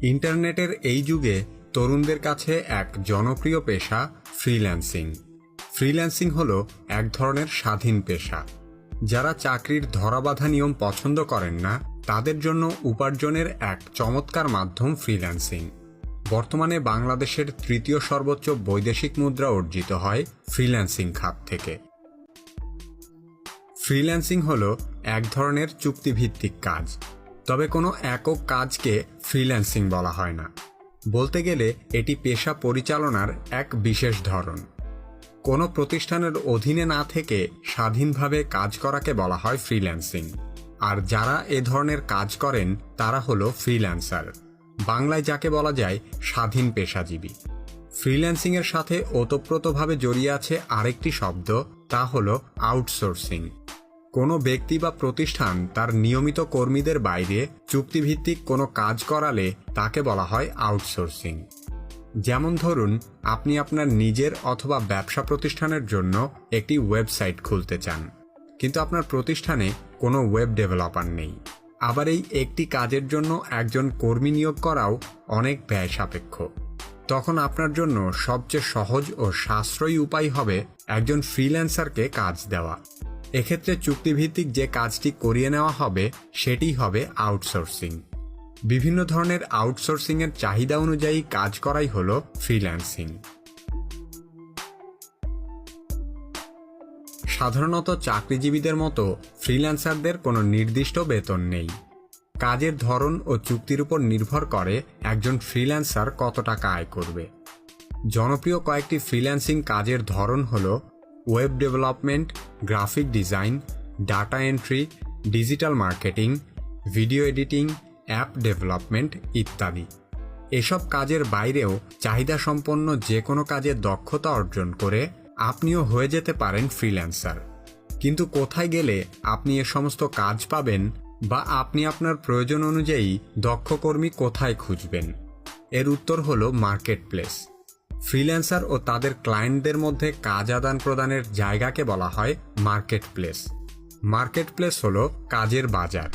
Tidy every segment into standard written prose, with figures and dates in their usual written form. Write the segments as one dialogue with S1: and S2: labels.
S1: ইন্টারনেটের এই যুগে তরুণদের কাছে এক জনপ্রিয় পেশা ফ্রিল্যান্সিং। ফ্রিল্যান্সিং হলো এক ধরনের স্বাধীন পেশা। যারা চাকরির ধরাবাঁধা নিয়ম পছন্দ করেন না, তাদের জন্য উপার্জনের এক চমৎকার মাধ্যম ফ্রিল্যান্সিং। বর্তমানে বাংলাদেশের তৃতীয় সর্বোচ্চ বৈদেশিক মুদ্রা অর্জিত হয় ফ্রিল্যান্সিং খাত থেকে। ফ্রিল্যান্সিং হলো এক ধরনের চুক্তিভিত্তিক কাজ, তবে কোনো একক কাজকে ফ্রিল্যান্সিং বলা হয় না। বলতে গেলে এটি পেশা পরিচালনার এক বিশেষ ধরন। কোনো প্রতিষ্ঠানের অধীনে না থেকে স্বাধীনভাবে কাজ করাকে বলা হয় ফ্রিল্যান্সিং। আর যারা এ ধরনের কাজ করেন তারা হলো ফ্রিল্যান্সার, বাংলায় যাকে বলা যায় স্বাধীন পেশাজীবী। ফ্রিল্যান্সিংয়ের সাথে ওতপ্রোতভাবে জড়িয়ে আছে আরেকটি শব্দ, তা হলো আউটসোর্সিং। কোনো ব্যক্তি বা প্রতিষ্ঠান তার নিয়মিত কর্মীদের বাইরে চুক্তিভিত্তিক কোনো কাজ করালে তাকে বলা হয় আউটসোর্সিং। যেমন ধরুন, আপনি আপনার নিজের অথবা ব্যবসা প্রতিষ্ঠানের জন্য একটি ওয়েবসাইট খুলতে চান, কিন্তু আপনার প্রতিষ্ঠানে কোনো ওয়েব ডেভেলপার নেই। আবার এই একটি কাজের জন্য একজন কর্মী নিয়োগ করাও অনেক ব্যয় সাপেক্ষ। তখন আপনার জন্য সবচেয়ে সহজ ও সাশ্রয়ী উপায় হবে একজন ফ্রিল্যান্সারকে কাজ দেওয়া। এক্ষেত্রে চুক্তিভিত্তিক যে কাজটি করিয়ে নেওয়া হবে সেটি হবে আউটসোর্সিং। বিভিন্ন ধরনের আউটসোর্সিংয়ের চাহিদা অনুযায়ী কাজ করাই হল ফ্রিল্যান্সিং। সাধারণত চাকরিজীবীদের মতো ফ্রিল্যান্সারদের কোনো নির্দিষ্ট বেতন নেই। কাজের ধরন ও চুক্তির উপর নির্ভর করে একজন ফ্রিল্যান্সার কত টাকা আয় করবে। জনপ্রিয় কয়েকটি ফ্রিল্যান্সিং কাজের ধরন হল web development, graphic design, data entry, digital marketing, video editing, app development ইত্যাদি। এসব কাজের বাইরেও চাহিদাসম্পন্ন যে কোনো কাজে দক্ষতা অর্জন করে আপনিও হয়ে যেতে পারেন ফ্রিল্যান্সার। কিন্তু কোথায় গেলে আপনি এ সমস্ত কাজ পাবেন, বা আপনি আপনার প্রয়োজন অনুযায়ী দক্ষ কর্মী কোথায় খুঁজবেন? এর উত্তর হলো মার্কেট প্লেস। ফ্রিল্যান্সার ও তাদের ক্লায়েন্টদের মধ্যে কাজ আদান প্রদানের জায়গাকে বলা হয় মার্কেট প্লেস। মার্কেট প্লেস হলো কাজের বাজার,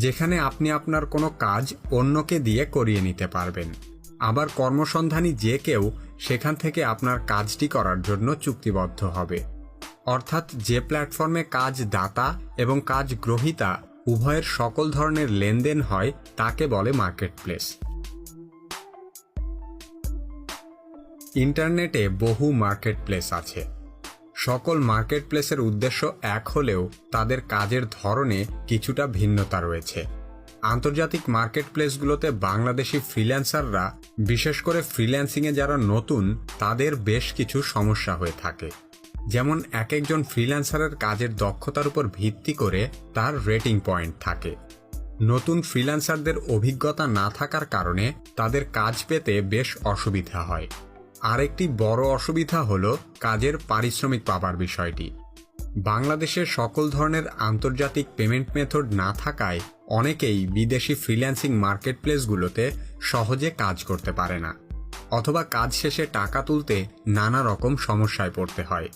S1: যেখানে আপনি আপনার কোনো কাজ অন্যকে দিয়ে করিয়ে নিতে পারবেন। আবার কর্মসন্ধানী যে কেউ সেখান থেকে আপনার কাজটি করার জন্য চুক্তিবদ্ধ হবে। অর্থাৎ যে প্ল্যাটফর্মে কাজ দাতা এবং কাজ গ্রহীতা উভয়ের সকল ধরনের লেনদেন হয় তাকে বলে মার্কেট প্লেস। ইন্টারনেটে বহু মার্কেট প্লেস আছে। সকল মার্কেট প্লেসের উদ্দেশ্য এক হলেও তাদের কাজের ধরনে কিছুটা ভিন্নতা রয়েছে। আন্তর্জাতিক মার্কেট প্লেসগুলোতে বাংলাদেশি ফ্রিল্যান্সাররা, বিশেষ করে ফ্রিল্যান্সিংয়ে যারা নতুন, তাদের বেশ কিছু সমস্যা হয়ে থাকে। যেমন এক একজন ফ্রিল্যান্সারের কাজের দক্ষতার উপর ভিত্তি করে তার রেটিং পয়েন্ট থাকে। নতুন ফ্রিল্যান্সারদের অভিজ্ঞতা না থাকার কারণে তাদের কাজ পেতে বেশ অসুবিধা হয়। আরেকটি বড় অসুবিধা হলো কাজের পারিশ্রমিক পাবার বিষয়টি। বাংলাদেশে সকল ধরনের আন্তর্জাতিক পেমেন্ট মেথড না থাকায় অনেকেই বিদেশি ফ্রিল্যান্সিং মার্কেট প্লেসগুলোতে সহজে কাজ করতে পারে না, অথবা কাজ শেষে টাকা তুলতে নানা রকম সমস্যায় পড়তে হয়।